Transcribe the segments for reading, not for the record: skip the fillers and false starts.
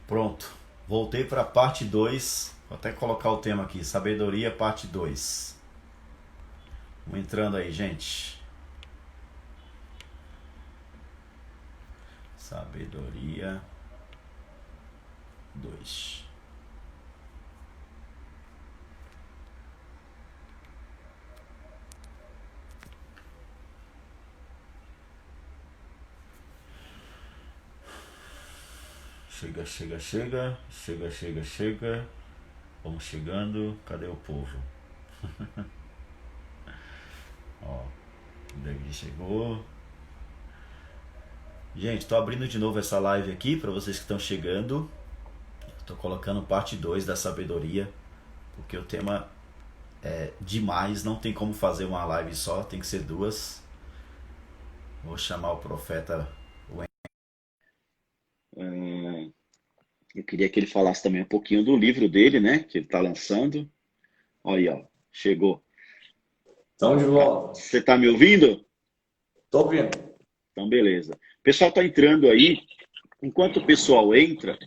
Pronto, voltei para a parte 2. Vou até colocar o tema aqui, sabedoria parte 2. Vamos entrando aí, gente. Sabedoria 2. Chega, chega, chega. Chega, chega, chega. Vamos chegando. Cadê o povo? Ó, o David chegou. Gente, tô abrindo de novo essa live aqui para vocês que estão chegando. Tô colocando parte 2 da sabedoria, porque o tema é demais, não tem como fazer uma live só, tem que ser duas. Vou chamar o profeta. Eu queria que ele falasse também um pouquinho do livro dele, né? Que ele está lançando. Olha aí, ó, chegou. Estamos de volta. Você está me ouvindo? Estou ouvindo. Então, beleza. O pessoal está entrando aí. Enquanto o pessoal entra,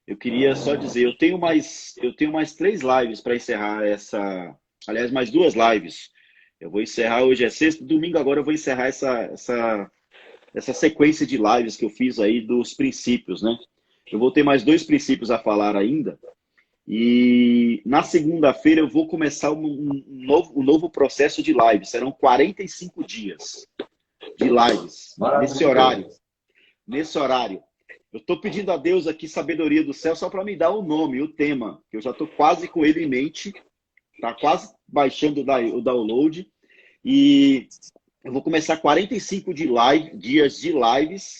eu queria só dizer, eu tenho mais 3 lives para encerrar essa. Aliás, mais 2 lives. Eu vou encerrar, hoje é sexta, domingo agora eu vou encerrar essa sequência de lives que eu fiz aí dos princípios, né? Eu vou ter mais 2 princípios a falar ainda. E na segunda-feira eu vou começar um novo processo de lives. Serão 45 dias de lives nesse horário. Maravilha. Nesse horário. Eu estou pedindo a Deus aqui sabedoria do céu só para me dar o nome, o tema. Eu já estou quase com ele em mente. Está quase baixando o download. E eu vou começar 45 dias de lives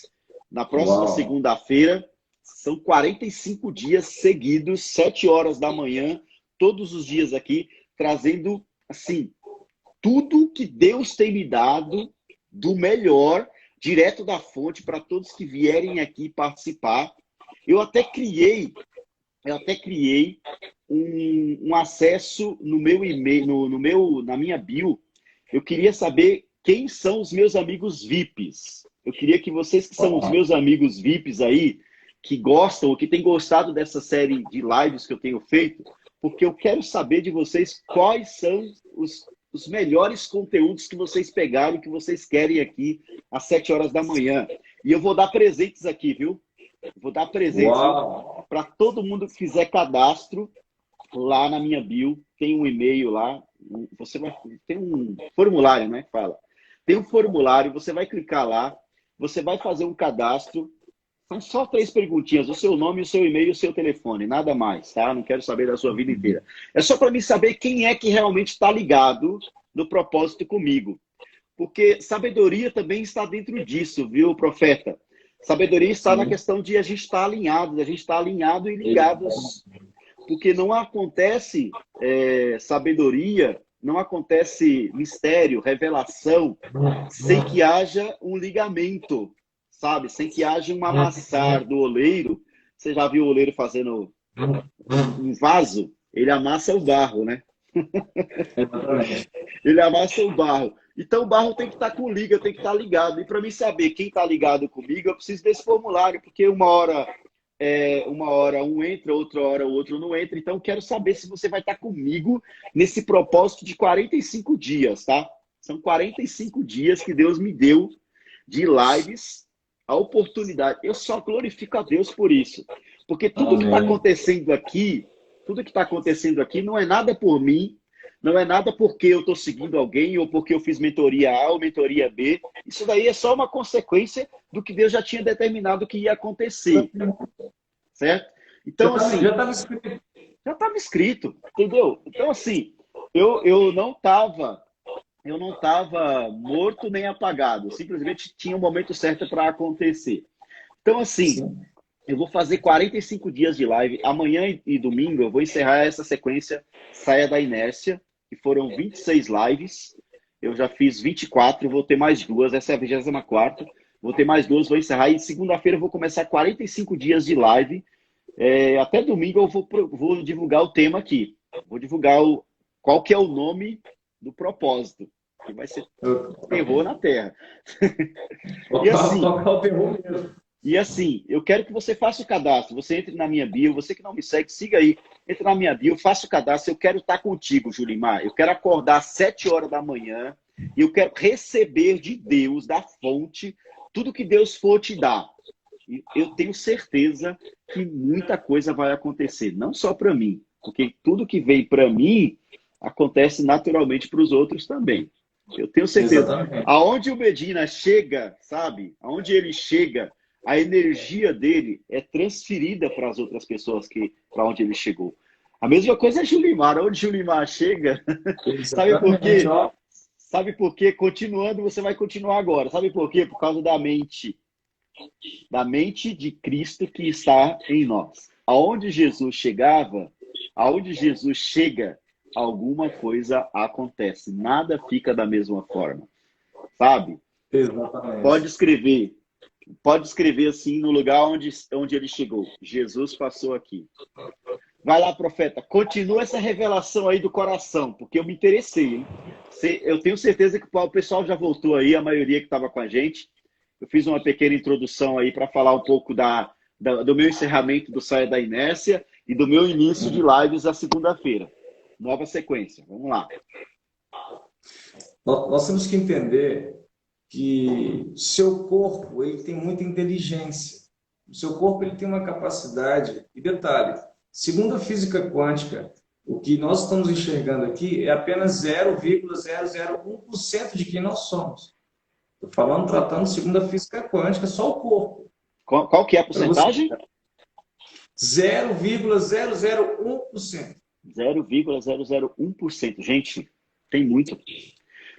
na próxima Uau. segunda-feira. São 45 dias seguidos, 7 horas da manhã, todos os dias aqui, trazendo, assim, tudo que Deus tem me dado do melhor, direto da fonte, para todos que vierem aqui participar. Eu até criei um acesso no meu e-mail, na minha bio. Eu queria saber quem são os meus amigos VIPs. Eu queria que vocês que são os Uau. meus amigos VIPs aí, que gostam ou que têm gostado dessa série de lives que eu tenho feito, porque eu quero saber de vocês quais são os melhores conteúdos que vocês pegaram, que vocês querem aqui às 7 horas da manhã. E eu vou dar presentes aqui, viu? Vou dar presentes, viu? Uau. Para todo mundo que fizer cadastro lá na minha bio, tem um e-mail lá, tem um formulário, né? Fala. Tem um formulário, você vai clicar lá, você vai fazer um cadastro. São só 3 perguntinhas: o seu nome, o seu e-mail e o seu telefone, nada mais, tá? Não quero saber da sua vida inteira. É só para mim saber quem é que realmente está ligado no propósito comigo. Porque sabedoria também está dentro disso, viu, profeta? Sabedoria está na Sim. questão de a gente estar alinhado, a gente estar alinhado e ligados. Porque não acontece sabedoria, não acontece mistério, revelação, sem que haja um ligamento, sabe? Sem que haja um amassar do oleiro. Você já viu o oleiro fazendo um vaso? Ele amassa o barro, né? Exatamente. Ele amassa o barro. Então o barro tem que estar com liga, tem que estar ligado. E para mim saber quem está ligado comigo, eu preciso desse formulário, porque uma hora um entra, outra hora o outro não entra. Então eu quero saber se você vai estar comigo nesse propósito de 45 dias, tá? São 45 dias que Deus me deu de lives, a oportunidade. Eu só glorifico a Deus por isso. Porque Amém. tudo que está acontecendo aqui não é nada por mim, não é nada porque eu estou seguindo alguém ou porque eu fiz mentoria A ou mentoria B. Isso daí é só uma consequência do que Deus já tinha determinado que ia acontecer, certo? Então, Já assim, estava escrito. já estava escrito, entendeu? Então, assim, eu não estava morto nem apagado, simplesmente tinha um momento certo para acontecer. Então, assim, Sim. eu vou fazer 45 dias de live. Amanhã e domingo eu vou encerrar essa sequência Saia da Inércia, que foram 26 lives. Eu já fiz 24, vou ter mais 2. Essa é a 24ª. Vou ter mais 2, vou encerrar. E segunda-feira eu vou começar 45 dias de live. Até domingo eu vou divulgar o tema aqui. Vou divulgar qual que é o nome do propósito, que vai ser Eu- terror na Terra. Vou E assim, tocar o terror mesmo. E assim, eu quero que você faça o cadastro. Você entre na minha bio. Você que não me segue, siga aí. Entre na minha bio, faça o cadastro. Eu quero estar contigo, Julimar. Eu quero acordar às 7 horas da manhã e eu quero receber de Deus, da fonte, tudo que Deus for te dar. E eu tenho certeza que muita coisa vai acontecer. Não só para mim, porque tudo que vem para mim acontece naturalmente para os outros também. Eu tenho certeza. Exatamente. Aonde o Medina chega, sabe? Aonde ele chega, a energia dele é transferida para as outras pessoas para onde ele chegou. A mesma coisa é Julimar. Onde Julimar chega, sabe por Exatamente, quê? ó. Sabe por quê? Continuando, você vai continuar agora. Sabe por quê? Por causa da mente. Da mente de Cristo que está em nós. Aonde Jesus chegava, aonde Jesus chega, alguma coisa acontece. Nada fica da mesma forma. Sabe? Exatamente. Pode escrever assim no lugar onde ele chegou. Jesus passou aqui. Vai lá, profeta. Continua essa revelação aí do coração, porque eu me interessei, hein? Eu tenho certeza que o pessoal já voltou aí, a maioria que estava com a gente. Eu fiz uma pequena introdução aí para falar um pouco do meu encerramento do Saia da Inércia e do meu início de lives à segunda-feira. Nova sequência. Vamos lá. Nós temos que entender que seu corpo ele tem muita inteligência. O seu corpo ele tem uma capacidade. E detalhe, segundo a física quântica, o que nós estamos enxergando aqui é apenas 0,001% de quem nós somos. Estou falando, tratando segundo a física quântica, só o corpo. Qual que é a porcentagem? 0,001%. 0,001%. Gente, tem muito.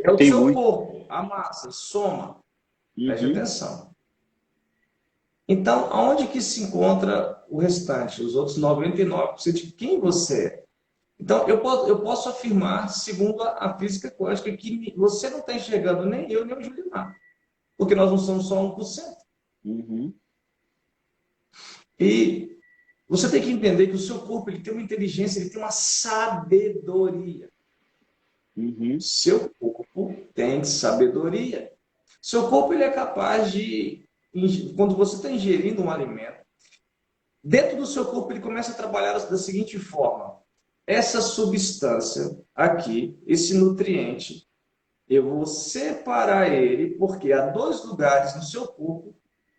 É o Tem seu muito. corpo, a massa, soma. Preste Uhum. atenção. Então, aonde que se encontra o restante? Os outros 99% de quem você é? Então, eu posso afirmar, segundo a física quântica, que você não está enxergando nem eu, nem o Julimar. Porque nós não somos só 1%. Uhum. E você tem que entender que o seu corpo ele tem uma inteligência, ele tem uma sabedoria. Uhum. Seu corpo tem sabedoria. Seu corpo ele é capaz de, quando você está ingerindo um alimento, dentro do seu corpo ele começa a trabalhar da seguinte forma: essa substância aqui, esse nutriente, eu vou separar ele, porque há dois lugares no seu corpo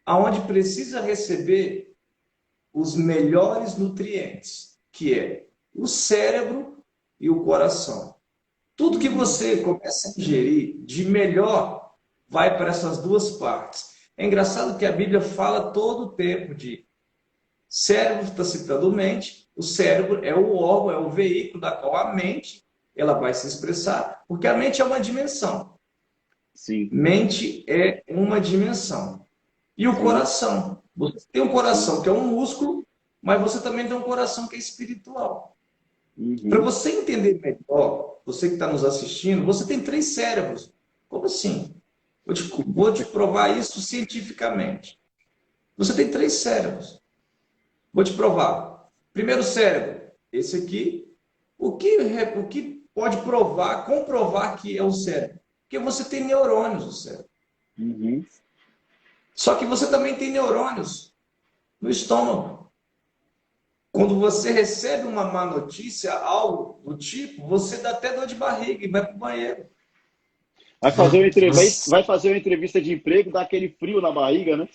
aonde precisa receber os melhores nutrientes, que é o cérebro e o coração. Tudo que você começa a ingerir de melhor vai para essas duas partes. É engraçado que a Bíblia fala todo o tempo de cérebro, está citando mente, o cérebro é o órgão, é o veículo da qual a mente ela vai se expressar, porque a mente é uma dimensão. Sim. Mente é uma dimensão. E o coração. Você tem um coração que é um músculo, mas você também tem um coração que é espiritual. Uhum. Para você entender melhor, você que está nos assistindo, você tem 3 cérebros. Como assim? Vou te provar isso cientificamente. Você tem 3 cérebros. Vou te provar. Primeiro cérebro, esse aqui. O que pode comprovar que é o cérebro? Porque você tem neurônios no cérebro. Uhum. Só que você também tem neurônios no estômago. Quando você recebe uma má notícia, algo do tipo, você dá até dor de barriga e vai para o banheiro. Vai fazer uma entrevista de emprego, dá aquele frio na barriga, né?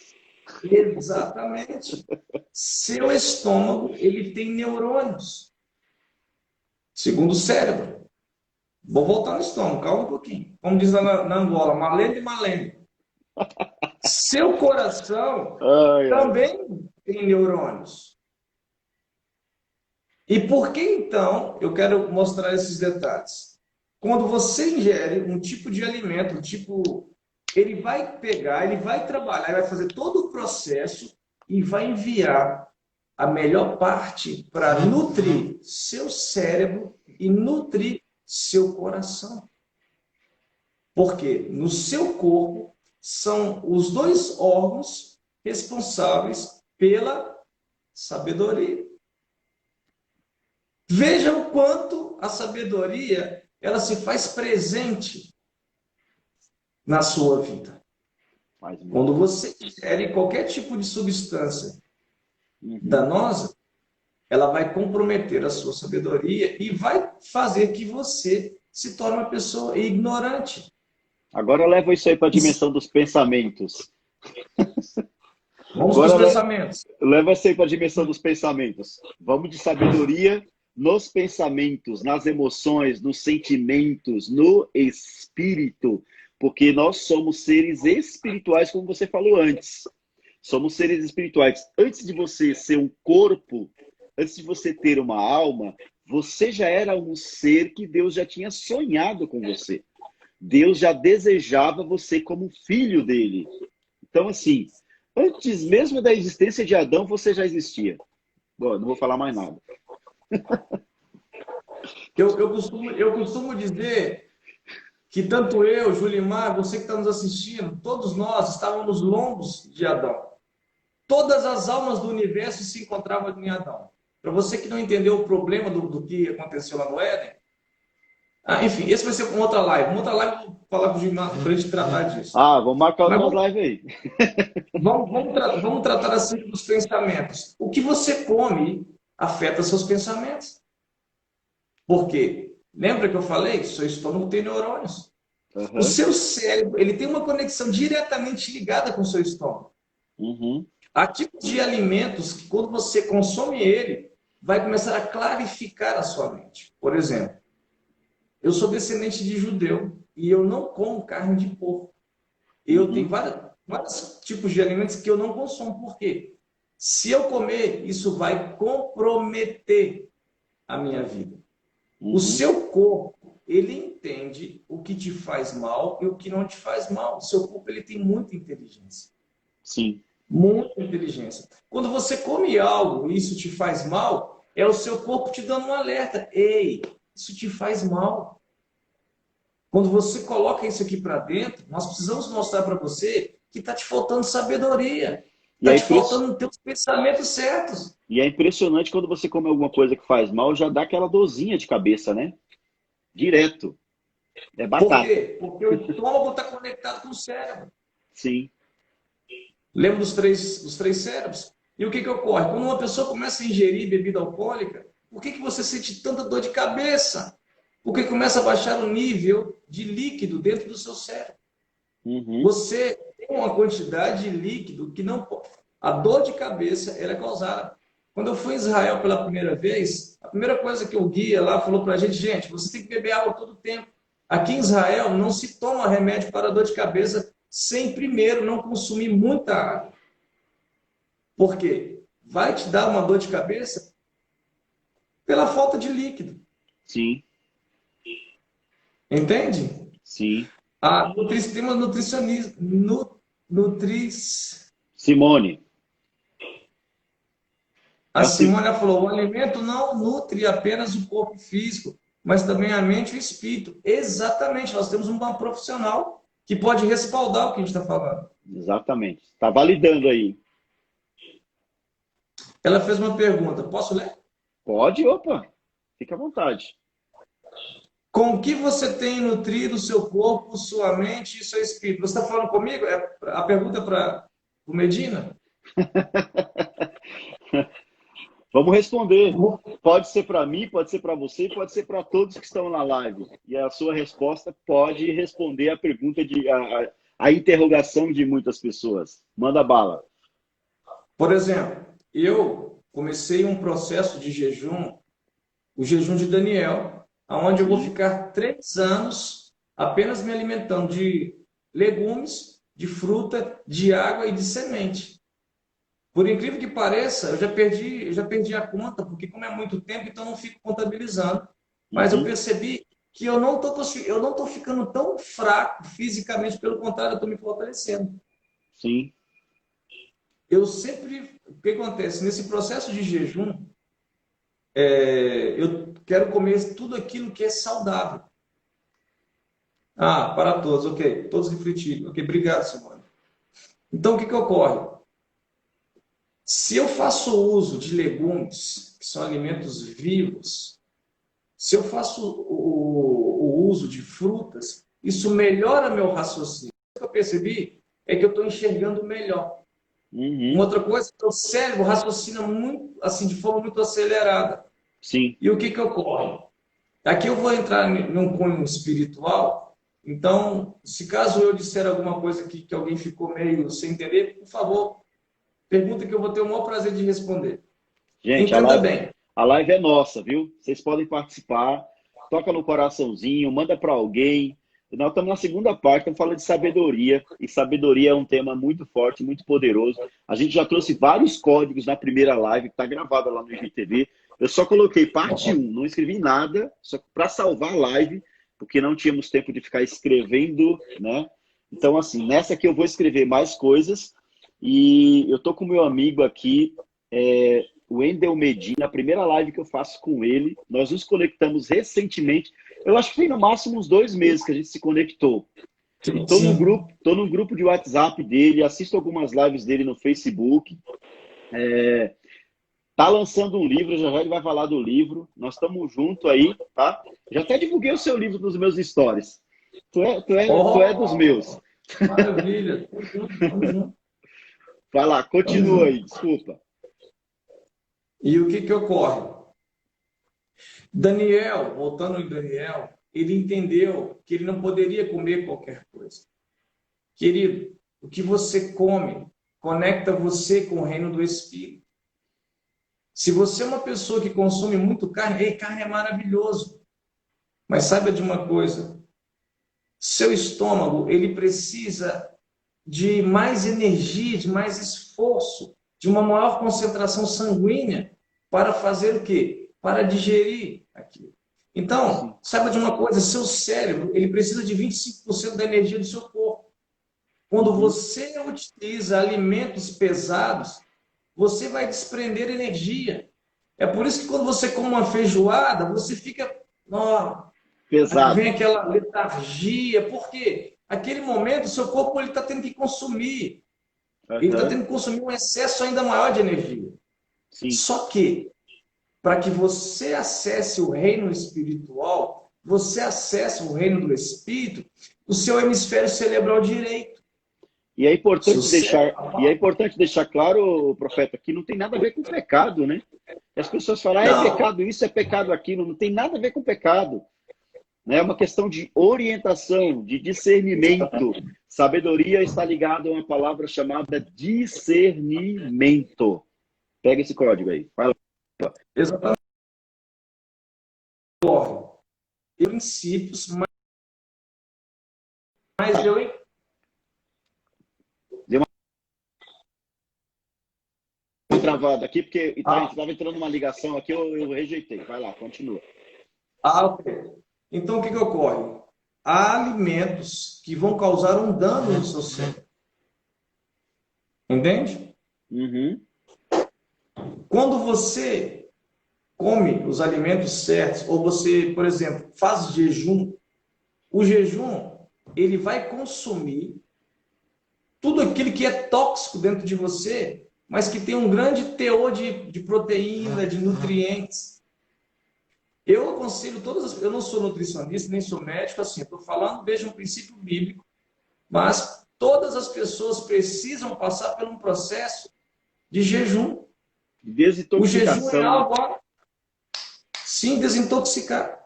Exatamente. Seu estômago, ele tem neurônios. Segundo o cérebro. Vou voltar no estômago, calma um pouquinho. Como diz lá na Angola, malende, malende. Seu coração também tem neurônios. E por que então eu quero mostrar esses detalhes? Quando você ingere um tipo de alimento, ele vai pegar, ele vai trabalhar, ele vai fazer todo o processo e vai enviar a melhor parte para nutrir seu cérebro e nutrir seu coração. Porque no seu corpo são os 2 órgãos responsáveis pela sabedoria. Veja o quanto a sabedoria ela se faz presente na sua vida. Faz muito. Quando você ingere qualquer tipo de substância danosa, ela vai comprometer a sua sabedoria e vai fazer que você se torne uma pessoa ignorante. Agora leva isso aí para a dimensão dos pensamentos. Vamos para os pensamentos. Leva isso aí para a dimensão dos pensamentos. Vamos de sabedoria nos pensamentos, nas emoções, nos sentimentos, no espírito. Porque nós somos seres espirituais, como você falou antes. Somos seres espirituais. Antes de você ser um corpo, antes de você ter uma alma, você já era um ser que Deus já tinha sonhado com você. Deus já desejava você como filho dele. Então, assim, antes mesmo da existência de Adão, você já existia. Bom, não vou falar mais nada. Eu costumo dizer que tanto eu, Julimar, você que está nos assistindo, todos nós estávamos nos lombos de Adão. Todas as almas do universo se encontravam em Adão. Para você que não entendeu o problema do que aconteceu lá no Éden, enfim, esse vai ser uma outra live. Uma outra live eu vou falar com o Julimar para a gente tratar disso. Vamos marcar outras lives aí. Vamos tratar assim dos pensamentos. O que você come afeta seus pensamentos. Por quê? Lembra que eu falei que o seu estômago tem neurônios? O seu cérebro, ele tem uma conexão diretamente ligada com o seu estômago. Há tipos de alimentos que, quando você consome ele, vai começar a clarificar a sua mente. Por exemplo, eu sou descendente de judeu e eu não como carne de porco. Eu tenho vários tipos de alimentos que eu não consumo. Por quê? Se eu comer, isso vai comprometer a minha vida. O seu corpo, ele entende o que te faz mal e o que não te faz mal. O seu corpo, ele tem muita inteligência. Sim. Muita inteligência. Quando você come algo e isso te faz mal, é o seu corpo te dando um alerta. Ei, isso te faz mal. Quando você coloca isso aqui para dentro, nós precisamos mostrar para você que está te faltando sabedoria. Está te faltando ter os pensamentos certos. E é impressionante quando você come alguma coisa que faz mal, já dá aquela dorzinha de cabeça, né? Direto. É batata. Por quê? Porque o estômago está conectado com o cérebro. Sim. Lembra dos três cérebros? E o que ocorre? Quando uma pessoa começa a ingerir bebida alcoólica, por que você sente tanta dor de cabeça? Porque começa a baixar o nível de líquido dentro do seu cérebro. Você tem uma quantidade de líquido que não pode. A dor de cabeça ela é causada. Quando eu fui em Israel pela primeira vez, a primeira coisa que o guia lá falou para a gente, você tem que beber água todo o tempo. Aqui em Israel não se toma remédio para dor de cabeça sem primeiro não consumir muita água. Por quê? Vai te dar uma dor de cabeça pela falta de líquido. Sim. Entende? Sim. Tem uma nutricionista. Simone. A Simone falou: o alimento não nutre apenas o corpo físico, mas também a mente e o espírito. Exatamente. Nós temos uma profissional que pode respaldar o que a gente está falando. Exatamente. Está validando aí. Ela fez uma pergunta. Posso ler? Pode, opa. Fica à vontade. Com o que você tem nutrido o seu corpo, sua mente e seu espírito? Você está falando comigo? A pergunta é para o Medina? Vamos responder. Pode ser para mim, pode ser para você, pode ser para todos que estão na live. E a sua resposta pode responder a pergunta, a interrogação de muitas pessoas. Manda bala. Por exemplo, eu comecei um processo de jejum, o jejum de Daniel, onde eu vou ficar 3 anos apenas me alimentando de legumes, de fruta, de água e de semente. Por incrível que pareça, eu já perdi a conta, porque como é muito tempo, então eu não fico contabilizando. Mas eu percebi que eu não tô ficando tão fraco fisicamente, pelo contrário, eu estou me fortalecendo. Sim. O que acontece? Nesse processo de jejum, eu quero comer tudo aquilo que é saudável. Para todos, ok. Todos refletiram. Ok, obrigado, Simone. Então, o que ocorre? Se eu faço uso de legumes, que são alimentos vivos, se eu faço o uso de frutas, isso melhora meu raciocínio. O que eu percebi é que eu estou enxergando melhor. Uma outra coisa é que o cérebro raciocina muito, assim, de forma muito acelerada. Sim. E o que ocorre? Aqui eu vou entrar num cunho espiritual. Então, se caso eu disser alguma coisa que alguém ficou meio sem entender, por favor, pergunta que eu vou ter o maior prazer de responder. Gente, Entenda bem. a live é nossa, viu? Vocês podem participar, toca no coraçãozinho, manda para alguém. Nós estamos na segunda parte, estamos falando de sabedoria, e sabedoria é um tema muito forte, muito poderoso. A gente já trouxe vários códigos na primeira live, que está gravada lá no IGTV. Eu só coloquei parte 1, não escrevi nada, só para salvar a live, porque não tínhamos tempo de ficar escrevendo, né? Então, assim, nessa aqui eu vou escrever mais coisas, e eu tô com o meu amigo aqui, o Wendel Medina, a primeira live que eu faço com ele. Nós nos conectamos recentemente. Eu acho que foi no máximo uns 2 meses que a gente se conectou. Tô no grupo de WhatsApp dele, assisto algumas lives dele no Facebook. Tá lançando um livro, já ele vai falar do livro. Nós estamos juntos aí, tá? Já até divulguei o seu livro nos meus stories. Tu é dos meus. Maravilha. Vai lá, continua aí, desculpa. E o que ocorre? Daniel, voltando em Daniel, ele entendeu que ele não poderia comer qualquer coisa. Querido, o que você come conecta você com o reino do Espírito. Se você é uma pessoa que consome muito carne, carne é maravilhoso. Mas saiba de uma coisa, seu estômago, ele precisa de mais energia, de mais esforço, de uma maior concentração sanguínea para fazer o quê? Para digerir aquilo. Então, saiba de uma coisa, seu cérebro, ele precisa de 25% da energia do seu corpo. Quando você utiliza alimentos pesados, você vai desprender energia. É por isso que quando você come uma feijoada, você fica pesado. Vem aquela letargia. Por quê? Aquele momento, o seu corpo está tendo que consumir. Ele está tendo que consumir um excesso ainda maior de energia. Sim. Só que, para que você acesse o reino espiritual, você acesse o reino do Espírito, o seu hemisfério cerebral direito. E é importante deixar claro, profeta, que não tem nada a ver com pecado, né? As pessoas falam, é pecado isso, é pecado aquilo. Não tem nada a ver com pecado. É uma questão de orientação, de discernimento. Sabedoria está ligada a uma palavra chamada discernimento. Pega esse código aí. Fala. Exatamente. Princípios, mas eu Deu uma travada aqui, porque estava entrando uma ligação aqui, eu rejeitei. Vai lá, continua. Ok. Então, o que ocorre? Há alimentos que vão causar um dano no seu cérebro. Entende? Uhum. Quando você come os alimentos certos, ou você, por exemplo, faz jejum, o jejum, ele vai consumir tudo aquilo que é tóxico dentro de você, mas que tem um grande teor de proteína, de nutrientes. Eu aconselho todas, eu não sou nutricionista, nem sou médico, assim, estou falando, veja um princípio bíblico, mas todas as pessoas precisam passar por um processo de jejum. Desintoxicação. O jejum é algo, sim, desintoxicar.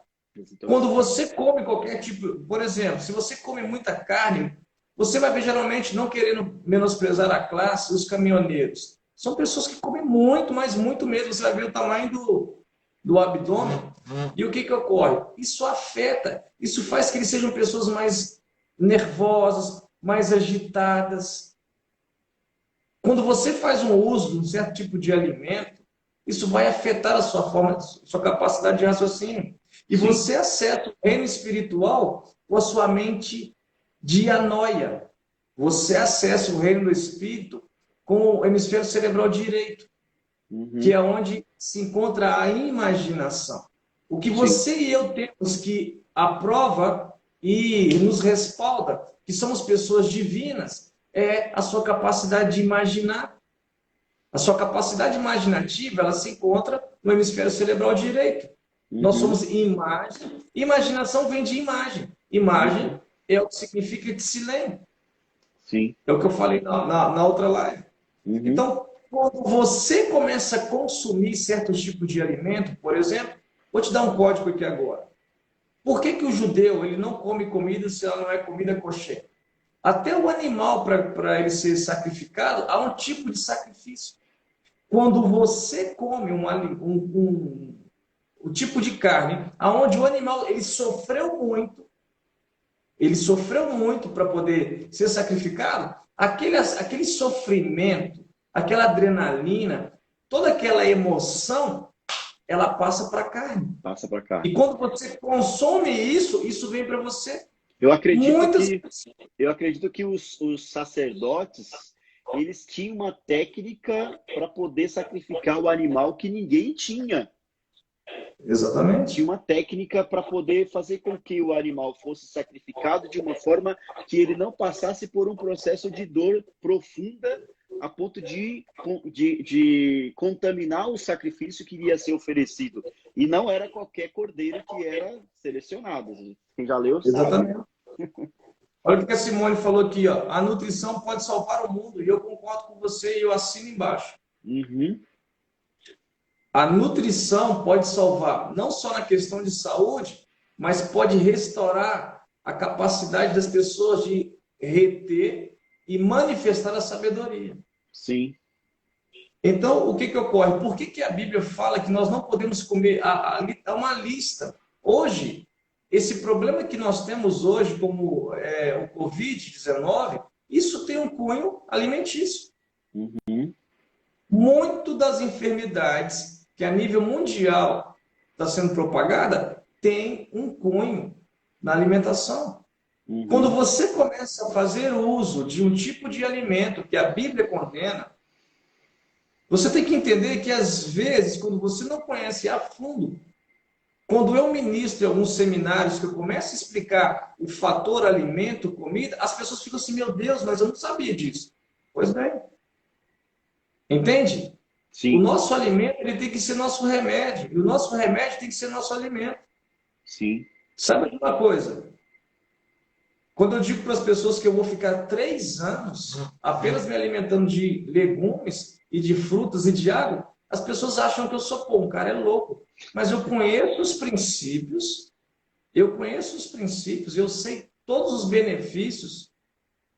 Quando você come qualquer tipo, por exemplo, se você come muita carne, você vai ver geralmente, não querendo menosprezar a classe, os caminhoneiros. São pessoas que comem muito, mas muito mesmo. Você vai ver o tamanho do abdômen. E o que ocorre? Isso afeta, isso faz que eles sejam pessoas mais nervosas, mais agitadas. Quando você faz um uso de um certo tipo de alimento, isso vai afetar a sua forma, a sua capacidade de raciocínio. E você acessa o reino espiritual com a sua mente dianoia. Você acessa o reino do espírito com o hemisfério cerebral direito, que é onde se encontra a imaginação. O que você e eu temos que aprova e nos respalda, que somos pessoas divinas, é a sua capacidade de imaginar. A sua capacidade imaginativa, ela se encontra no hemisfério cerebral direito. Nós somos imagem. Imaginação vem de imagem. Imagem é o que significa que se lembra. Sim. É o que eu falei na outra live. Uhum. Então, quando você começa a consumir certos tipos de alimento, por exemplo, vou te dar um código aqui agora. Por que o judeu ele não come comida se ela não é comida kosher? Até o animal, para ele ser sacrificado, há um tipo de sacrifício. Quando você come um tipo de carne, aonde o animal ele sofreu muito para poder ser sacrificado, aquele sofrimento, aquela adrenalina, toda aquela emoção, ela passa para a carne. Passa para cá. E quando você consome isso, isso vem para você. Eu acredito Muitas que eu acredito que os sacerdotes eles tinham uma técnica para poder sacrificar o animal que ninguém tinha. Exatamente. Tinha uma técnica para poder fazer com que o animal fosse sacrificado de uma forma que ele não passasse por um processo de dor profunda a ponto de contaminar o sacrifício que iria ser oferecido. E não era qualquer cordeiro que era selecionado. Quem já leu sabe. Exatamente. Olha o que a Simone falou aqui, ó. A nutrição pode salvar o mundo. E eu concordo com você e eu assino embaixo. Uhum. A nutrição pode salvar, não só na questão de saúde, mas pode restaurar a capacidade das pessoas de reter e manifestar a sabedoria. Sim. Então, o que ocorre? Por que a Bíblia fala que nós não podemos comer? Há uma lista. Hoje, esse problema que nós temos hoje, como o Covid-19, isso tem um cunho alimentício. Uhum. Muito das enfermidades que a nível mundial está sendo propagada tem um cunho na alimentação. Uhum. Quando você começa a fazer uso de um tipo de alimento que a Bíblia condena, você tem que entender que, às vezes, quando você não conhece a fundo, quando eu ministro em alguns seminários que eu começo a explicar o fator alimento, comida, as pessoas ficam assim, meu Deus, mas eu não sabia disso. Pois bem. Entende? Sim. O nosso alimento ele tem que ser nosso remédio. E o nosso remédio tem que ser nosso alimento. Sim. Sabe de uma coisa? Quando eu digo para as pessoas que eu vou ficar 3 anos apenas me alimentando de legumes e de frutas e de água, as pessoas acham que eu sou um cara é louco. Mas eu conheço os princípios, eu sei todos os benefícios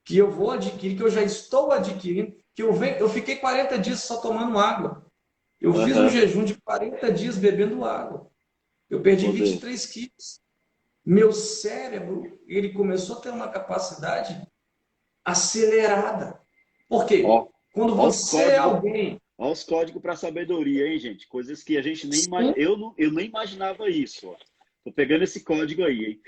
que eu vou adquirir, que eu já estou adquirindo, que eu fiquei 40 dias só tomando água. Eu fiz um jejum de 40 dias bebendo água. Eu perdi 23 quilos. Meu cérebro, ele começou a ter uma capacidade acelerada. Por quê? Quando você é alguém... Olha os códigos para sabedoria, hein, gente? Coisas que a gente nem imagina. Eu nem imaginava isso. Ó. Tô pegando esse código aí, hein?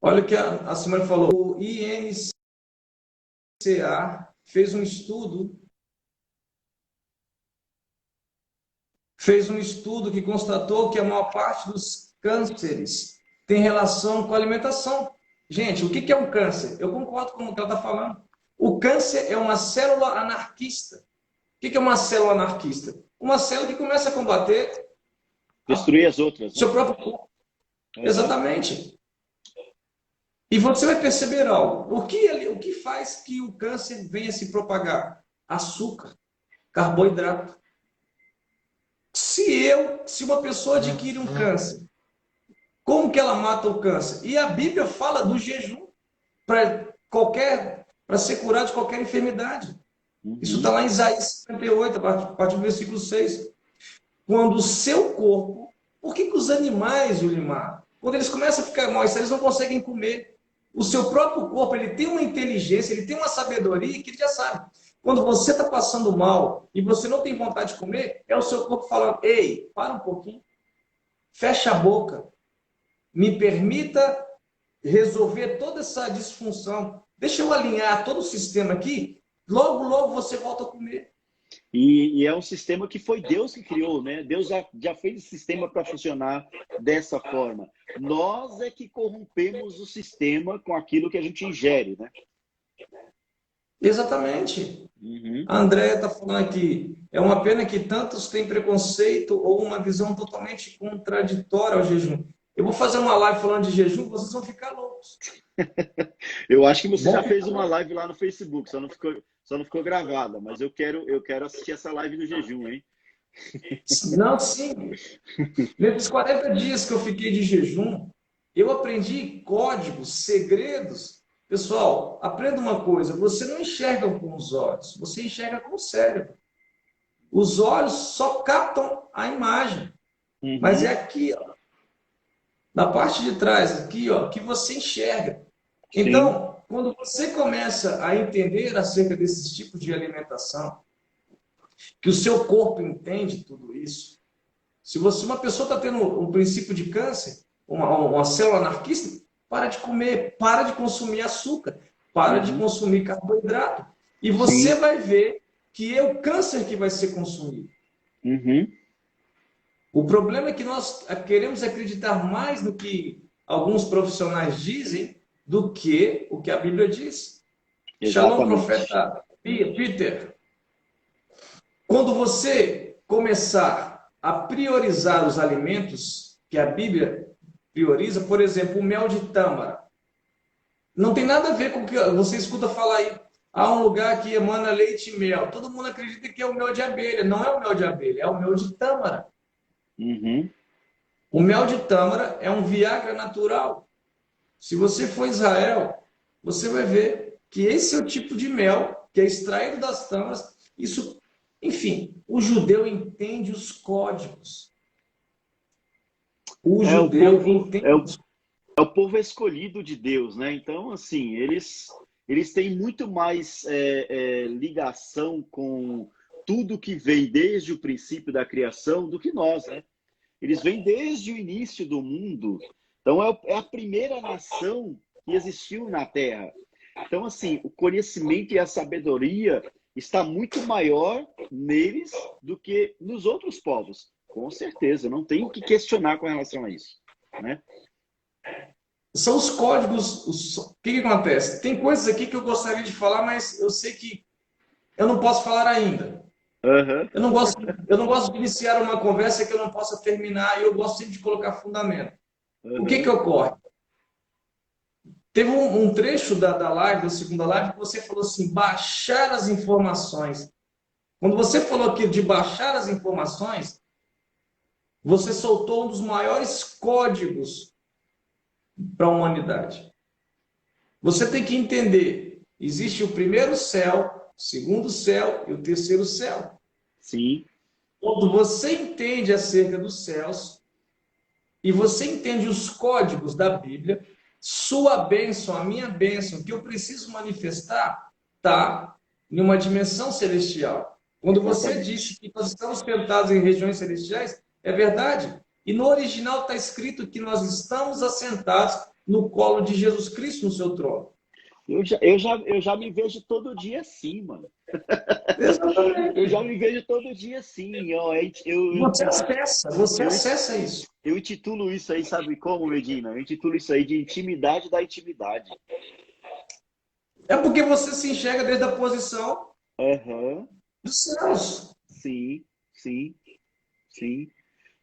Olha o que a Simone falou. O INCA fez um estudo que constatou que a maior parte dos cânceres tem relação com a alimentação. Gente, o que é um câncer? Eu concordo com o que ela está falando. O câncer é uma célula anarquista. O que é uma célula anarquista? Uma célula que começa a combater... Destruir as outras. Seu próprio corpo. Exatamente. E você vai perceber algo. O que faz que o câncer venha se propagar? Açúcar, carboidrato. Se uma pessoa adquire um câncer, como que ela mata o câncer? E a Bíblia fala do jejum para ser curado de qualquer enfermidade. Isso está lá em Isaías 58, a partir do versículo 6. Quando o seu corpo... Por que os animais, Yulimar, quando eles começam a ficar mal, eles não conseguem comer? O seu próprio corpo, ele tem uma inteligência, ele tem uma sabedoria que ele já sabe. Quando você está passando mal e você não tem vontade de comer, é o seu corpo falando, ei, para um pouquinho, fecha a boca, me permita resolver toda essa disfunção, deixa eu alinhar todo o sistema aqui, logo, logo você volta a comer. E é um sistema que foi Deus que criou, né? Deus já fez esse sistema para funcionar dessa forma. Nós é que corrompemos o sistema com aquilo que a gente ingere, né? Exatamente. A Andréia está falando aqui, é uma pena que tantos têm preconceito ou uma visão totalmente contraditória ao jejum. Eu vou fazer uma live falando de jejum, vocês vão ficar loucos. Eu acho que você Bom, já fez uma live lá no Facebook, só não ficou gravada, mas eu quero assistir essa live do jejum, hein? não, sim. Nesses 40 dias que eu fiquei de jejum, eu aprendi códigos, segredos. Pessoal, aprenda uma coisa: você não enxerga com os olhos, você enxerga com o cérebro. Os olhos só captam a imagem, mas é Uhum, aqui, ó, na parte de trás, aqui, ó, que você enxerga. sim, Então, quando você começa a entender acerca desses tipos de alimentação, que o seu corpo entende tudo isso. Se você, uma pessoa está tendo um princípio de câncer, uma célula anarquista, para de comer, para de consumir açúcar, para de uhum, consumir carboidrato. E você sim, vai ver que é o câncer que vai ser consumido. uhum, O problema é que nós queremos acreditar mais no que alguns profissionais dizem do que o que a Bíblia diz. Shalom, exatamente. profeta Peter. Quando você começar a priorizar os alimentos que a Bíblia prioriza, por exemplo, o mel de tâmara, não tem nada a ver com o que você escuta falar aí. Há um lugar que emana leite e mel. Todo mundo acredita que é o mel de abelha. Não é o mel de abelha, é o mel de tâmara. Uhum. O mel de tâmara é um Viagra natural. Se você for a Israel, você vai ver que esse é o tipo de mel que é extraído das tâmaras. Isso, enfim, o judeu entende os códigos. O É o judeu povo, entende. é o povo escolhido de Deus, né? Então, assim, eles têm muito mais ligação com tudo que vem desde o princípio da criação do que nós, né? Eles vêm desde o início do mundo. Então, é a primeira nação que existiu na Terra. Então, assim, o conhecimento e a sabedoria está muito maior neles do que nos outros povos. Com certeza, não tem o que questionar com relação a isso, né? São os códigos. O que acontece? Tem coisas aqui que eu gostaria de falar, mas eu sei que eu não posso falar ainda. Aham, Eu não gosto de iniciar uma conversa que eu não possa terminar e eu gosto sempre de colocar fundamento. O que aham. ocorre? Teve um trecho da live, da segunda live, que você falou assim: baixar as informações. Quando você falou aqui de baixar as informações, você soltou um dos maiores códigos para a humanidade. Você tem que entender: existe o primeiro céu, o segundo céu e o terceiro céu. Sim, Quando você entende acerca dos céus e você entende os códigos da Bíblia, sua bênção, a minha bênção, que eu preciso manifestar, está em uma dimensão celestial. Quando você disse exatamente. que nós estamos sentados em regiões celestiais, é verdade. E no original está escrito que nós estamos assentados no colo de Jesus Cristo no seu trono. Eu já me vejo todo dia assim, mano. Eu já Exatamente. me vejo todo dia assim, ó. Você Eu, acessa isso. eu intitulo isso aí, sabe como, Medina? Eu intitulo isso aí de intimidade da intimidade. É porque você se enxerga desde a posição Aham, dos céus. sim, sim, sim.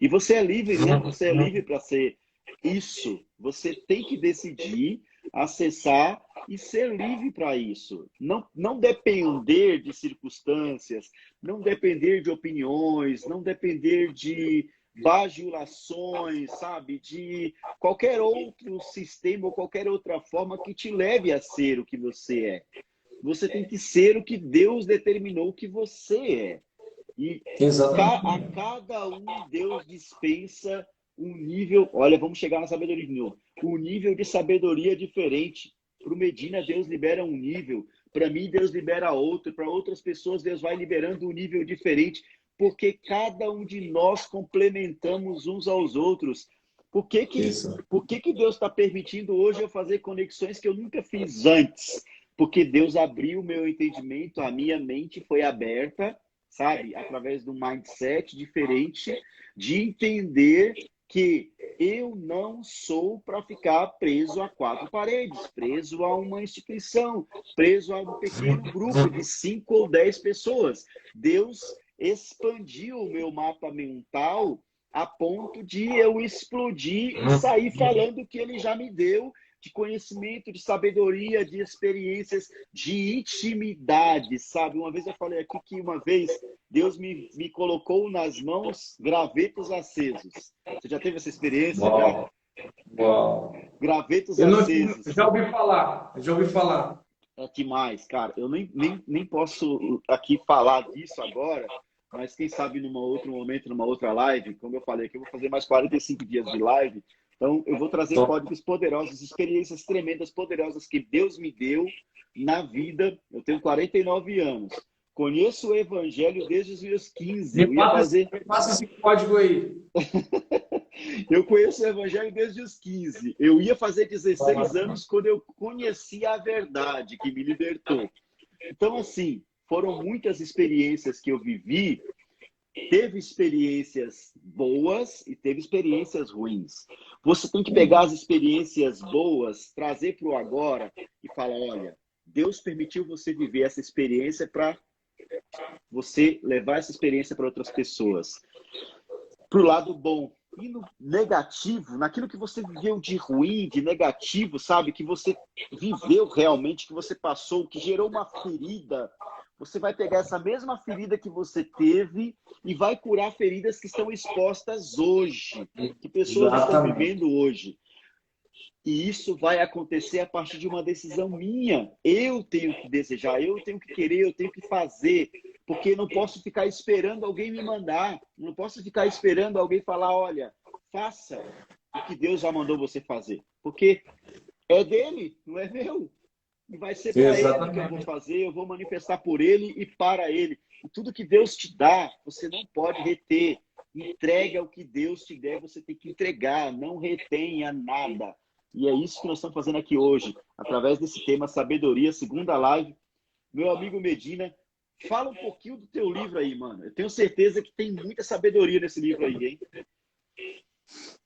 E você é livre, né? Você é livre para ser isso. Você tem que decidir, acessar e ser livre para isso. Não depender de circunstâncias, não depender de opiniões, não depender de bajulações, sabe? De qualquer outro sistema ou qualquer outra forma que te leve a ser o que você é. Você tem que ser o que Deus determinou que você é. E a Exatamente. cada um Deus dispensa um nível. Olha, vamos chegar na sabedoria de novo. Um nível de sabedoria diferente. Para o Medina, Deus libera um nível. Para mim, Deus libera outro. Para outras pessoas, Deus vai liberando um nível diferente. Porque cada um de nós complementamos uns aos outros. Por que que, Isso. por que que Deus está permitindo hoje eu fazer conexões que eu nunca fiz antes? Porque Deus abriu o meu entendimento, a minha mente foi aberta, sabe? Através de um mindset diferente, de entender que eu não sou para ficar preso a quatro paredes, preso a uma instituição, preso a um pequeno grupo de 5 ou 10 pessoas. Deus expandiu o meu mapa mental a ponto de eu explodir e sair falando o que ele já me deu de conhecimento, de sabedoria, de experiências, de intimidade, sabe? Uma vez eu falei aqui que uma vez Deus me colocou nas mãos gravetos acesos. Você já teve essa experiência? Uau. Uau. Gravetos Eu não, acesos. já ouvi falar, já ouvi falar. É demais, cara. Eu nem posso aqui falar disso agora, mas quem sabe num outro momento, numa outra live, como eu falei aqui, eu vou fazer mais 45 dias de live. Então, eu vou trazer códigos poderosos, experiências tremendas, poderosas que Deus me deu na vida. Eu tenho 49 anos. Conheço o Evangelho desde os meus 15. Me passa esse código aí. Eu conheço o Evangelho desde os 15. Eu ia fazer 16 anos quando eu conheci a verdade que me libertou. Então, assim, foram muitas experiências que eu vivi. Teve experiências boas e teve experiências ruins. Você tem que pegar as experiências boas, trazer para o agora e falar, olha, Deus permitiu você viver essa experiência para você levar essa experiência para outras pessoas. Para o lado bom. E no negativo, naquilo que você viveu de ruim, de negativo, sabe? Que você viveu realmente, que você passou, que gerou uma ferida. Você vai pegar essa mesma ferida que você teve e vai curar feridas que estão expostas hoje, que pessoas estão vivendo hoje. E isso vai acontecer a partir de uma decisão minha. Eu tenho que desejar, eu tenho que querer, eu tenho que fazer. Porque não posso ficar esperando alguém me mandar. Não posso ficar esperando alguém falar, olha, faça o que Deus já mandou você fazer. Porque é dele, não é meu. E vai ser para ele que eu vou fazer, eu vou manifestar por ele e para ele. E tudo que Deus te dá, você não pode reter. Entrega o que Deus te der, você tem que entregar. Não retenha nada. E é isso que nós estamos fazendo aqui hoje, através desse tema Sabedoria, segunda live. Meu amigo Medina, fala um pouquinho do teu livro aí, mano. Eu tenho certeza que tem muita sabedoria nesse livro aí, hein?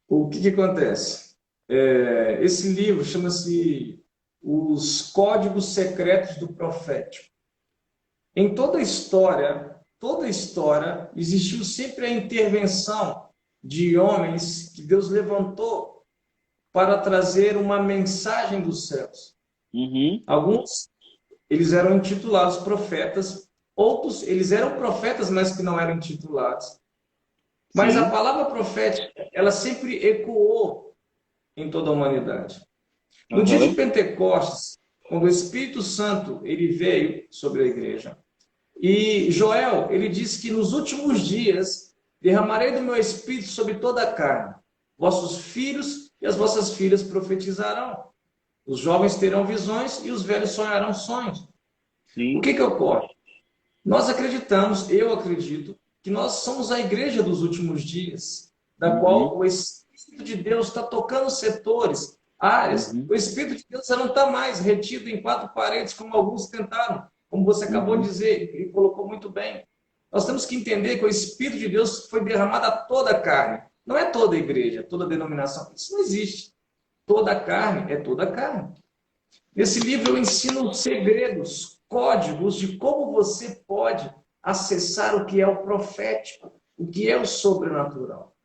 O que acontece? Esse livro chama-se Os Códigos Secretos do Profético. Em toda história, existiu sempre a intervenção de homens que Deus levantou para trazer uma mensagem dos céus. Alguns, eles eram intitulados profetas, outros, eles eram profetas, mas que não eram intitulados. Mas a palavra profética, ela sempre ecoou em toda a humanidade. No dia de Pentecostes, quando o Espírito Santo ele veio sobre a igreja, e Joel, ele disse que nos últimos dias derramarei do meu Espírito sobre toda a carne. Vossos filhos e as vossas filhas profetizarão. Os jovens terão visões e os velhos sonharão sonhos. O que ocorre? Nós acreditamos, eu acredito, que nós somos a igreja dos últimos dias, da qual o Espírito de Deus está tocando setores, áreas. O Espírito de Deus já não está mais retido em quatro paredes, como alguns tentaram, como você acabou de dizer, e colocou muito bem. Nós temos que entender que o Espírito de Deus foi derramado a toda a carne. Não é toda a igreja, toda a denominação. Isso não existe. Toda a carne é toda a carne. Nesse livro eu ensino segredos, códigos de como você pode acessar o que é o profético, o que é o sobrenatural.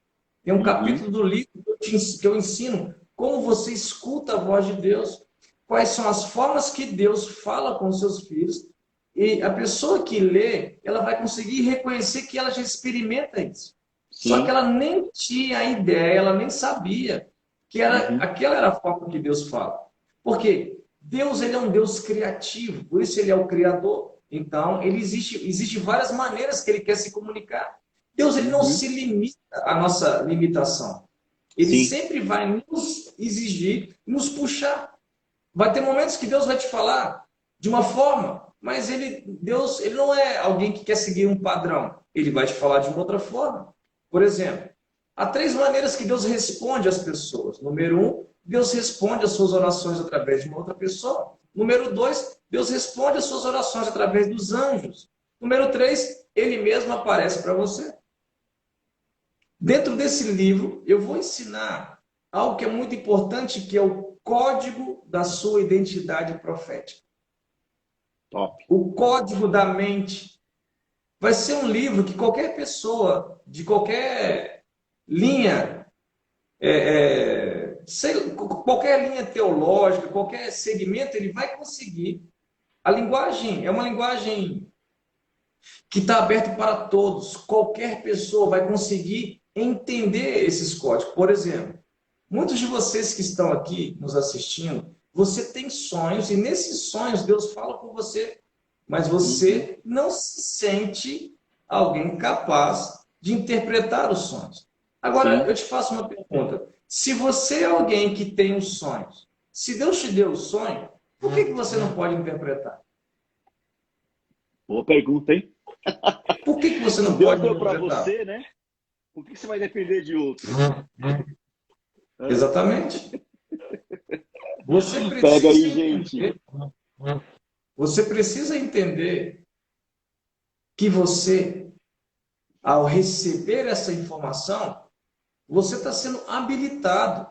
Tem um capítulo do livro que eu ensino como você escuta a voz de Deus, quais são as formas que Deus fala com os seus filhos, e a pessoa que lê, ela vai conseguir reconhecer que ela já experimenta isso. Só que ela nem tinha ideia, ela nem sabia que aquela era a forma que Deus fala. Porque Deus ele é um Deus criativo, por isso ele é o Criador. Então, existe várias maneiras que ele quer se comunicar. Deus ele não se limita à nossa limitação. Ele sempre vai nos exigir, nos puxar. Vai ter momentos que Deus vai te falar de uma forma, mas Deus ele não é alguém que quer seguir um padrão. Ele vai te falar de uma outra forma. Por exemplo, há 3 maneiras que Deus responde às pessoas. Número 1, Deus responde às suas orações através de uma outra pessoa. Número 2, Deus responde às suas orações através dos anjos. Número 3, Ele mesmo aparece para você. Dentro desse livro, eu vou ensinar algo que é muito importante, que é o código da sua identidade profética. Top. O código da mente. Vai ser um livro que qualquer pessoa, de qualquer linha, qualquer linha teológica, qualquer segmento, ele vai conseguir. A linguagem é uma linguagem que está aberta para todos. Qualquer pessoa vai conseguir entender esses códigos. Por exemplo, muitos de vocês que estão aqui nos assistindo, você tem sonhos e nesses sonhos Deus fala com você, mas você não se sente alguém capaz de interpretar os sonhos. Agora, eu te faço uma pergunta. Se você é alguém que tem os sonhos, se Deus te deu o sonho, por que você não pode interpretar? Boa pergunta, hein? Por que você não Deus pode deu para interpretar? você, né? Por que você vai depender de outro? Exatamente. Você Pega aí, precisa entender, gente. você precisa entender que você, ao receber essa informação, você está sendo habilitado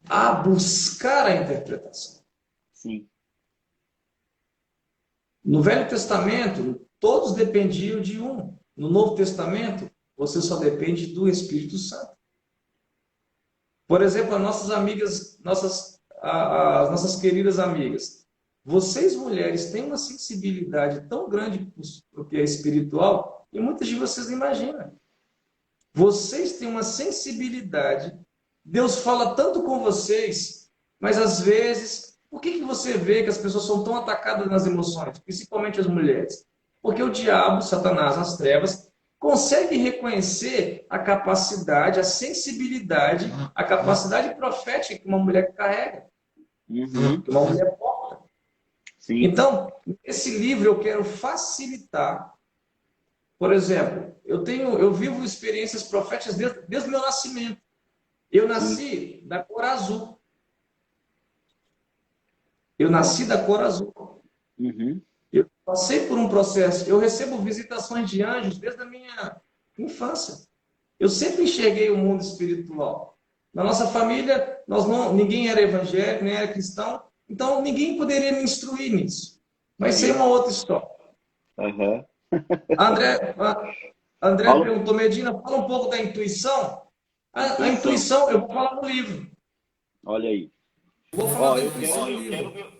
a buscar a interpretação. Sim. No Velho Testamento, todos dependiam de um. No Novo Testamento, você só depende do Espírito Santo. Por exemplo, as nossas amigas, as nossas queridas amigas, vocês mulheres têm uma sensibilidade tão grande para o que é espiritual e muitas de vocês não imaginam. Vocês têm uma sensibilidade. Deus fala tanto com vocês, mas às vezes, por que você vê que as pessoas são tão atacadas nas emoções, principalmente as mulheres? Porque o diabo, Satanás, nas trevas, consegue reconhecer a capacidade, a sensibilidade, a capacidade profética que uma mulher carrega, que uma mulher porta. Sim. Então, esse livro eu quero facilitar. Por exemplo, eu vivo experiências proféticas desde o meu nascimento. Eu nasci da cor azul. Eu nasci da cor azul. Eu passei por um processo. Eu recebo visitações de anjos desde a minha infância. Eu sempre enxerguei o mundo espiritual. Na nossa família, ninguém era evangélico, nem era cristão. Então, ninguém poderia me instruir nisso. Mas isso é uma outra história. André perguntou, Medina, fala um pouco da intuição. A intuição, eu vou falar no livro. Olha aí. Vou falar da intuição no livro.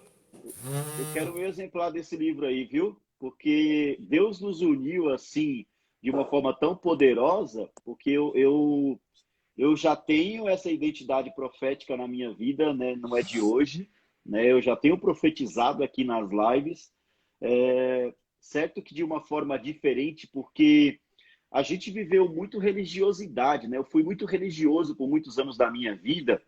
Eu quero o meu exemplar desse livro aí, viu? Porque Deus nos uniu assim, de uma forma tão poderosa, porque eu já tenho essa identidade profética na minha vida, né? Não é de hoje, né? Eu já tenho profetizado aqui nas lives, certo que de uma forma diferente, porque a gente viveu muito religiosidade, né? Eu fui muito religioso por muitos anos da minha vida,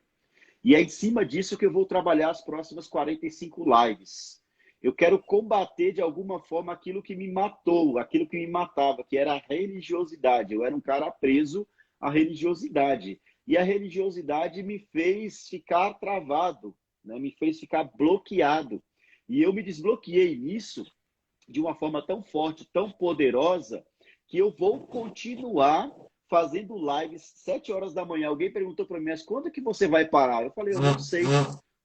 e é em cima disso que eu vou trabalhar as próximas 45 lives. Eu quero combater de alguma forma aquilo que me matou, aquilo que me matava, que era a religiosidade. Eu era um cara preso à religiosidade. E a religiosidade me fez ficar travado, né? Me fez ficar bloqueado. E eu me desbloqueei nisso de uma forma tão forte, tão poderosa, que eu vou continuar fazendo lives 7 horas da manhã. Alguém perguntou para mim, mas quando que você vai parar? Eu falei, eu não sei,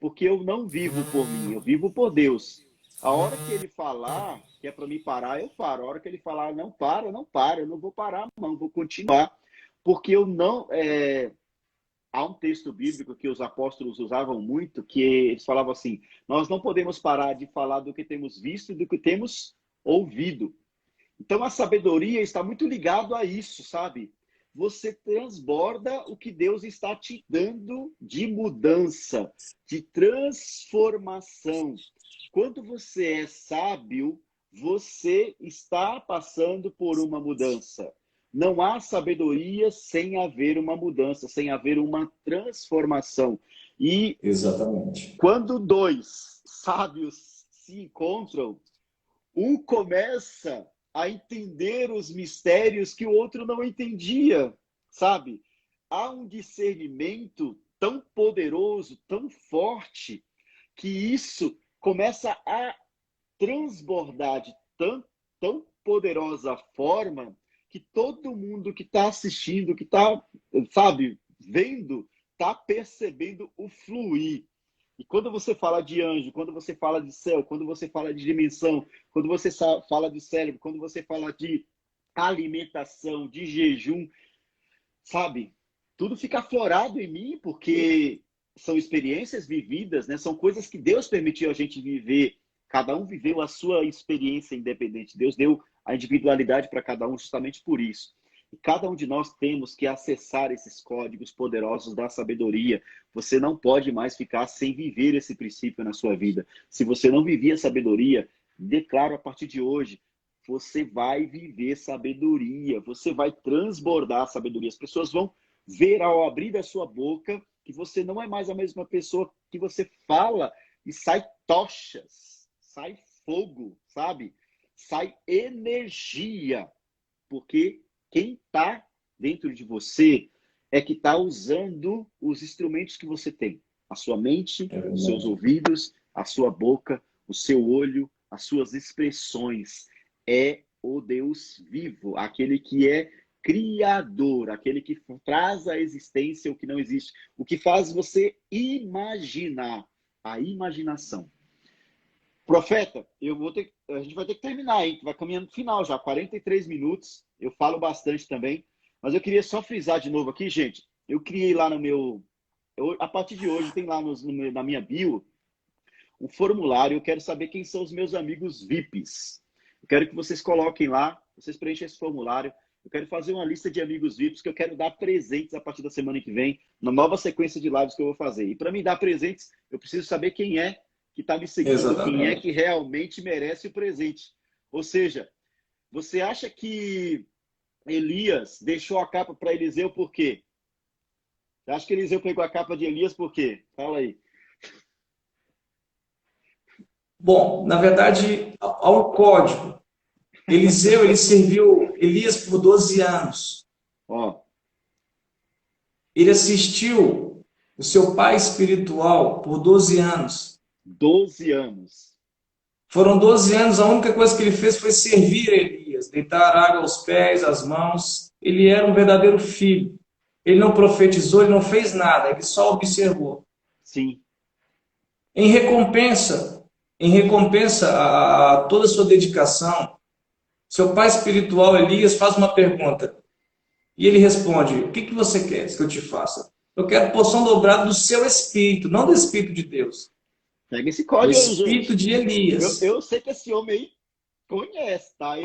porque eu não vivo por mim, eu vivo por Deus. A hora que ele falar que é para mim parar, eu paro. A hora que ele falar, não para, não para, eu não vou parar, não, vou continuar. Porque eu não... Há um texto bíblico que os apóstolos usavam muito, que eles falavam assim, nós não podemos parar de falar do que temos visto e do que temos ouvido. Então, a sabedoria está muito ligado a isso, sabe? Você transborda o que Deus está te dando de mudança, de transformação. Quando você é sábio, você está passando por uma mudança. Não há sabedoria sem haver uma mudança, sem haver uma transformação. E exatamente, quando dois sábios se encontram, um começa a entender os mistérios que o outro não entendia, sabe? Há um discernimento tão poderoso, tão forte, que isso começa a transbordar de tão poderosa forma que todo mundo que está assistindo, que está, sabe, vendo, está percebendo o fluir. E quando você fala de anjo, quando você fala de céu, quando você fala de dimensão, quando você fala de cérebro, quando você fala de alimentação, de jejum, sabe? tudo fica aflorado em mim, porque são experiências vividas, né? São coisas que Deus permitiu a gente viver. Cada um viveu a sua experiência independente. Deus deu a individualidade para cada um justamente por isso. E cada um de nós temos que acessar esses códigos poderosos da sabedoria. Você não pode mais ficar sem viver esse princípio na sua vida. Se você não vivia sabedoria, declaro a partir de hoje, você vai viver sabedoria, você vai transbordar sabedoria. As pessoas vão ver ao abrir da sua boca que você não é mais a mesma pessoa, que você fala e sai tochas, sai fogo, sabe? Sai energia, porque quem está dentro de você é que está usando os instrumentos que você tem. A sua mente, os seus ouvidos, a sua boca, o seu olho, as suas expressões. É o Deus vivo, aquele que é criador, aquele que traz à existência o que não existe, o que faz você imaginar, a imaginação. Profeta, a gente vai ter que terminar, hein? Vai caminhando no final já, 43 minutos. Eu falo bastante também, mas eu queria só frisar de novo aqui, gente. Eu criei lá no meu... a partir de hoje tem lá na minha bio um formulário. Eu quero saber quem são os meus amigos VIPs. Eu quero que vocês coloquem lá, vocês preenchem esse formulário. Eu quero fazer uma lista de amigos VIPs que eu quero dar presentes a partir da semana que vem, na nova sequência de lives que eu vou fazer. E para me dar presentes, eu preciso saber quem é que está me seguindo, Exatamente. quem é que realmente merece o presente. Ou seja, você acha que Elias deixou a capa para Eliseu por quê? Você acha que Eliseu pegou a capa de Elias por quê? Fala aí. Bom, na verdade, há um código. Eliseu, ele serviu Elias por 12 anos. Ó, Ele assistiu o seu pai espiritual por 12 anos. 12 anos. Foram 12 anos, a única coisa que ele fez foi servir Elias, deitar água aos pés, às mãos. Ele era um verdadeiro filho. Ele não profetizou, ele não fez nada, ele só observou. Sim. Em recompensa a toda a sua dedicação, seu pai espiritual Elias faz uma pergunta. E ele responde: o que você quer que eu te faça? Eu quero porção dobrada do seu espírito, não do espírito de Deus. Pega esse Do código aí, espírito gente. de Elias. Eu sei que esse homem aí conhece, tá?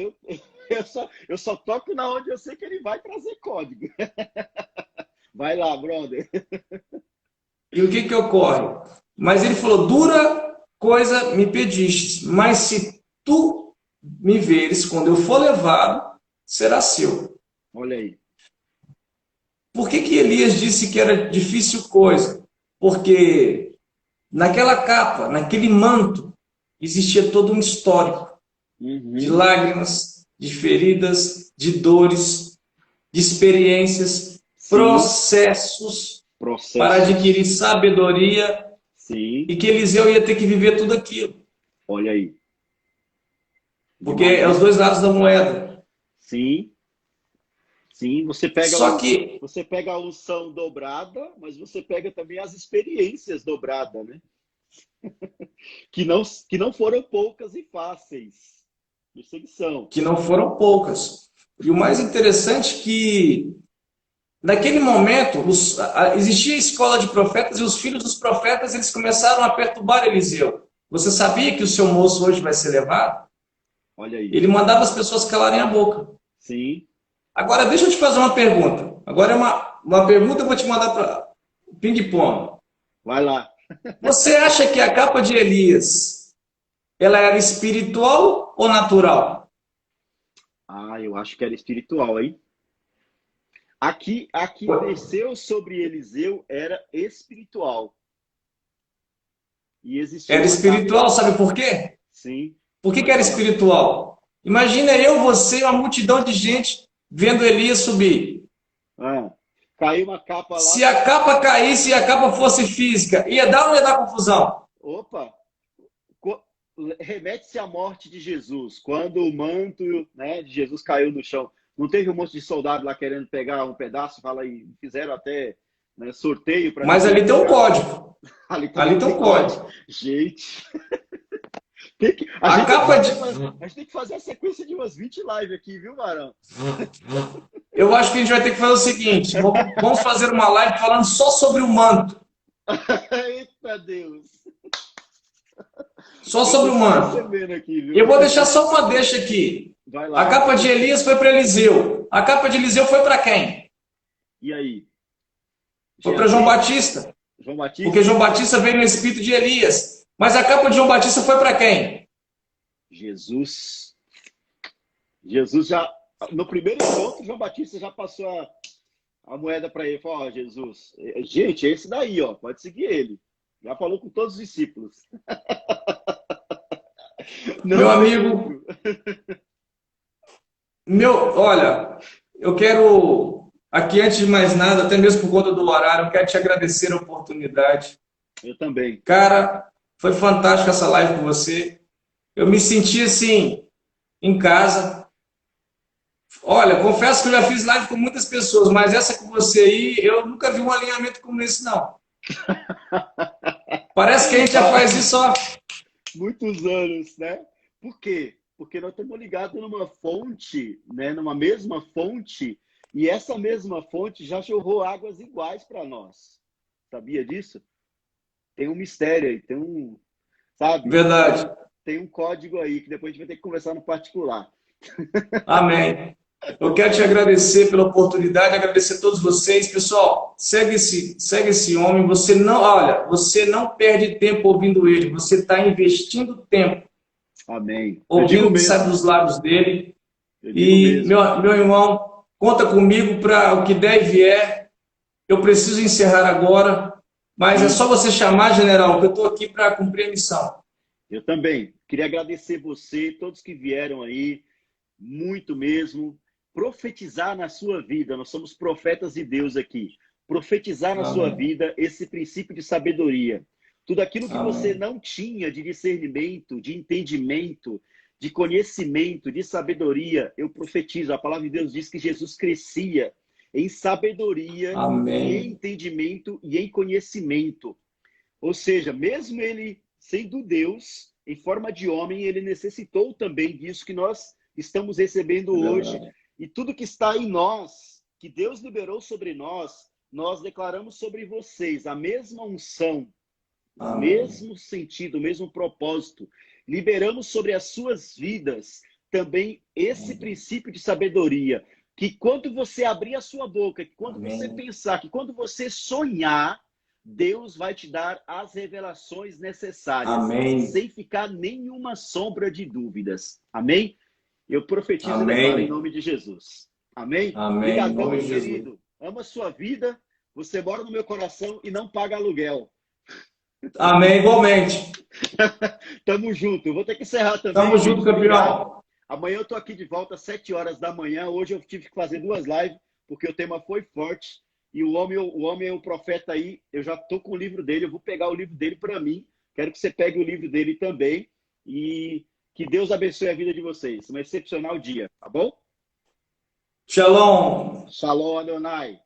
Eu só toco na onde eu sei que ele vai trazer código. Vai lá, brother. E o que ocorre? Mas ele falou: dura coisa me pedistes, mas se tu me veres quando eu for levado, será seu. Olha aí. Por que Elias disse que era difícil coisa? Porque naquela capa, naquele manto, existia todo um histórico de lágrimas, de feridas, de dores, de experiências, processos para adquirir sabedoria. Sim. E que Eliseu ia ter que viver tudo aquilo. Olha aí. Porque é os dois lados da moeda. Sim. Sim, você pega, você pega a unção dobrada, mas você pega também as experiências dobradas, né? que não foram poucas e fáceis. Perseguição. Que não foram poucas. E o mais interessante é que, naquele momento, existia a escola de profetas e os filhos dos profetas eles começaram a perturbar Eliseu. Você sabia que o seu moço hoje vai ser levado? Olha aí. Ele mandava as pessoas calarem a boca. Sim. Agora, deixa eu te fazer uma pergunta. Agora é uma pergunta, eu vou te mandar para ping-pong. Vai lá. Você acha que a capa de Elias, ela era espiritual ou natural? Ah, eu acho que era espiritual, hein? Aqui desceu sobre Eliseu era espiritual. E existia era espiritual, sabe por quê? Sim. Por que era espiritual? Imagina eu, você, uma multidão de gente vendo Elias subir. Caiu uma capa lá. Se a capa caísse e a capa fosse física, ia dar ou não ia dar confusão? Opa! Remete-se à morte de Jesus. Quando o manto, né, de Jesus caiu no chão. Não teve um monte de soldado lá querendo pegar um pedaço? Fala aí, fizeram até, né, sorteio para. Mas ali tem um código. Ali tem um código. Gente. A capa de... a gente tem que fazer a sequência de umas 20 lives aqui, viu, Marão? Eu acho que a gente vai ter que fazer o seguinte: vamos fazer uma live falando só sobre o manto. Eita Deus! Só sobre o manto. Aqui, eu vou deixar só uma deixa aqui. Vai lá. A capa de Elias foi para Eliseu. A capa de Eliseu foi para quem? E aí? Foi para João Batista. João Batista. Porque João Batista veio no espírito de Elias. Mas a capa de João Batista foi para quem? Jesus. Jesus já, no primeiro encontro, João Batista já passou a moeda para ele. Falou, ó, Jesus, gente, é esse daí, ó, pode seguir ele. Já falou com todos os discípulos. Meu amigo, olha, eu quero, aqui antes de mais nada, até mesmo por conta do horário, eu quero te agradecer a oportunidade. Eu também. Cara, foi fantástica essa live com você. Eu me senti assim, em casa. Olha, confesso que eu já fiz live com muitas pessoas, mas essa com você aí, eu nunca vi um alinhamento como esse, não. Parece que a gente já faz isso há muitos anos, né? Por quê? Porque nós estamos ligados numa fonte, né? Numa mesma fonte, e essa mesma fonte já jorrou águas iguais para nós. Sabia disso? Tem um mistério aí, tem um, sabe? Verdade. Tem um código aí que depois a gente vai ter que conversar no particular. Amém. Eu quero te agradecer pela oportunidade, agradecer a todos vocês. Pessoal, segue esse homem. Você não perde tempo ouvindo ele. Você está investindo tempo. Amém. Ouvindo o que sai dos lábios dele. E, meu irmão, conta comigo para o que der e vier. Eu preciso encerrar agora, mas é só você chamar, general, que eu estou aqui para cumprir a missão. Eu também. Queria agradecer você, todos que vieram aí, muito mesmo. Profetizar na sua vida, nós somos profetas de Deus aqui. Profetizar na sua vida esse princípio de sabedoria. Tudo aquilo que você não tinha de discernimento, de entendimento, de conhecimento, de sabedoria, eu profetizo. A palavra de Deus diz que Jesus crescia em sabedoria, em entendimento e em conhecimento. Ou seja, mesmo ele sendo Deus, em forma de homem, ele necessitou também disso que nós estamos recebendo hoje. E tudo que está em nós, que Deus liberou sobre nós, nós declaramos sobre vocês a mesma unção, o mesmo sentido, o mesmo propósito. Liberamos sobre as suas vidas também esse princípio de sabedoria, que quando você abrir a sua boca, que quando você pensar, que quando você sonhar, Deus vai te dar as revelações necessárias, sem ficar nenhuma sombra de dúvidas. Amém? Eu profetizo e declaro em nome de Jesus. Amém? Obrigadão, meu querido. Amo a sua vida. Você mora no meu coração e não paga aluguel. Amém, igualmente. Tamo junto. Eu vou ter que encerrar também. Tamo junto, campeão. Amanhã eu tô aqui de volta às 7 horas da manhã. Hoje eu tive que fazer 2 lives, porque o tema foi forte. E o homem é o profeta aí. Eu já tô com o livro dele. Eu vou pegar o livro dele para mim. Quero que você pegue o livro dele também. E que Deus abençoe a vida de vocês. Um excepcional dia, tá bom? Shalom. Shalom, Adonai.